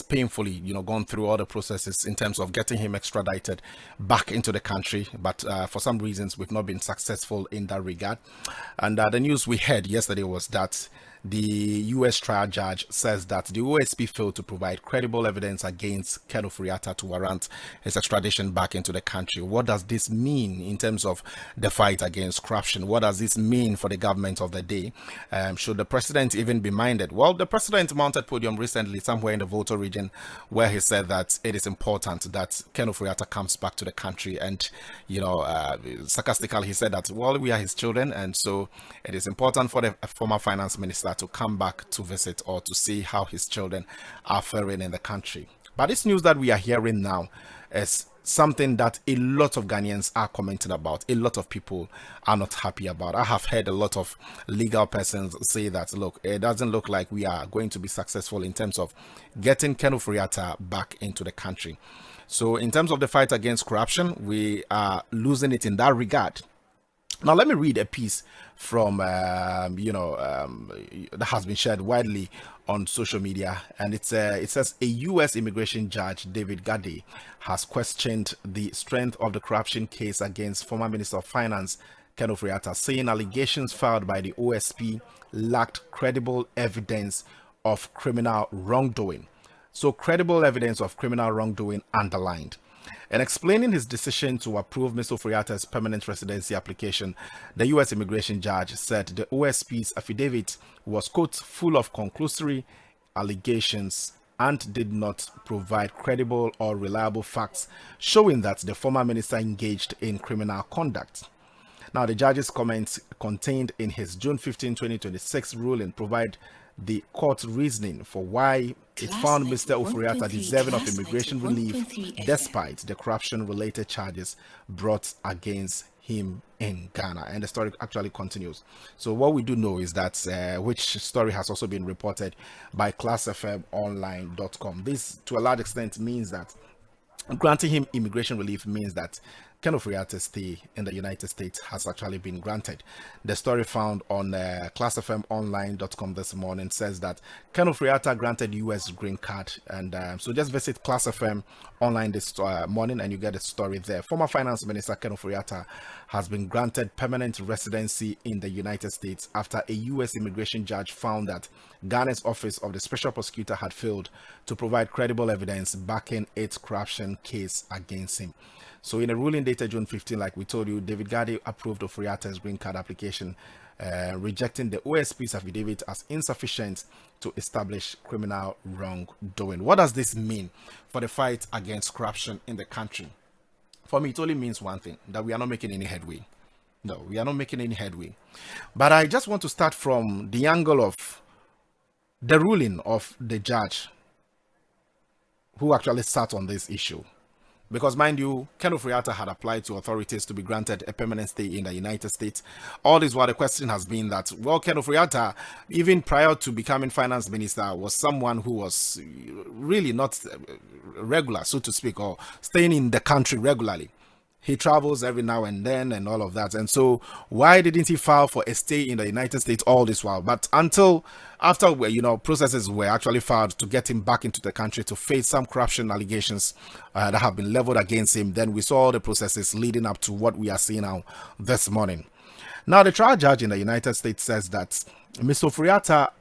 painfully, gone through all the processes in terms of getting him extradited back into the country. But for some reasons, we've not been successful in that regard. And the news we heard yesterday was that the U.S. trial judge says that the OSP failed to provide credible evidence against Ken Ofori-Atta to warrant his extradition back into the country. What does this mean in terms of the fight against corruption? What does this mean for the government of the day? Should the president even be minded? Well, the president mounted podium recently somewhere in the Volta region where he said that it is important that Ken Ofori-Atta comes back to the country. And, sarcastically, he said that, well, we are his children, and so it is important for the former finance minister to come back to visit or to see how his children are faring in the country. But this news that we are hearing now is something that a lot of Ghanaians are commenting about. A lot of people are not happy about. I have heard a lot of legal persons say that, look, it doesn't look like we are going to be successful in terms of getting Ken Ofori-Atta back into the country. So in terms of the fight against corruption, we are losing it in that regard. Now, let me read a piece from, that has been shared widely on social media. And it says a U.S. immigration judge, David Gade, has questioned the strength of the corruption case against former Minister of Finance, Ken Ofori-Atta, saying allegations filed by the OSP lacked credible evidence of criminal wrongdoing. So, credible evidence of criminal wrongdoing underlined. And explaining his decision to approve Mr. Ofori-Atta's permanent residency application, the U.S. immigration judge said the OSP's affidavit was, quote, full of conclusory allegations and did not provide credible or reliable facts showing that the former minister engaged in criminal conduct. Now, the judge's comments contained in his June 15, 2026 ruling provide the court's reasoning for why it found Mr. Ofori-Atta deserving of immigration relief despite the corruption-related charges brought against him in Ghana. And the story actually continues. So what we do know is that, which story has also been reported by classfmonline.com. This, to a large extent, means that granting him immigration relief means that Ken Ofori-Atta's stay in the United States has actually been granted. The story found on classfmonline.com this morning says that Ken Ofori-Atta granted U.S. green card. And so just visit Class FM online this morning and you get the story there. Former Finance Minister Ken Ofori-Atta has been granted permanent residency in the United States after a U.S. immigration judge found that Ghana's Office of the Special Prosecutor had failed to provide credible evidence backing its corruption case against him. So in a ruling dated June 15, like we told you, David Gade approved of Ofori-Atta's green card application, rejecting the OSP's affidavit as insufficient to establish criminal wrongdoing. What does this mean for the fight against corruption in the country? For me, it only means one thing, that we are not making any headway. No, we are not making any headway. But I just want to start from the angle of the ruling of the judge who actually sat on this issue. Because, mind you, Ken Ofori-Atta had applied to authorities to be granted a permanent stay in the United States. All this while the question has been that, well, Ken Ofori-Atta, even prior to becoming finance minister, was someone who was really not regular, so to speak, or staying in the country regularly. He travels every now and then and all of that. And so why didn't he file for a stay in the United States all this while? But after, processes were actually filed to get him back into the country to face some corruption allegations that have been leveled against him, then we saw all the processes leading up to what we are seeing now this morning. Now, the trial judge in the United States says that Mr. Ofori-Atta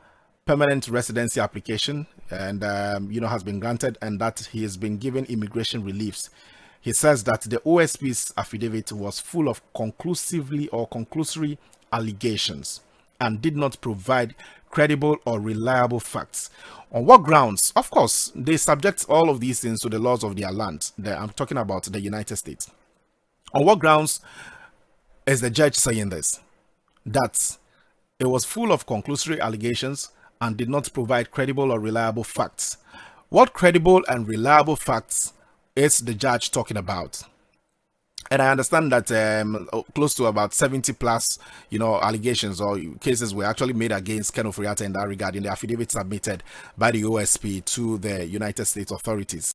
permanent residency application and, has been granted and that he has been given immigration reliefs. He says that the OSP's affidavit was full of conclusory allegations and did not provide credible or reliable facts. On what grounds? Of course, they subject all of these things to the laws of their land. I'm talking about the United States. On what grounds is the judge saying this? That it was full of conclusory allegations and did not provide credible or reliable facts. What credible and reliable facts is the judge talking about? And I understand that close to about 70 plus, allegations or cases were actually made against Ken Ofori-Atta in that regard in the affidavit submitted by the OSP to the United States authorities.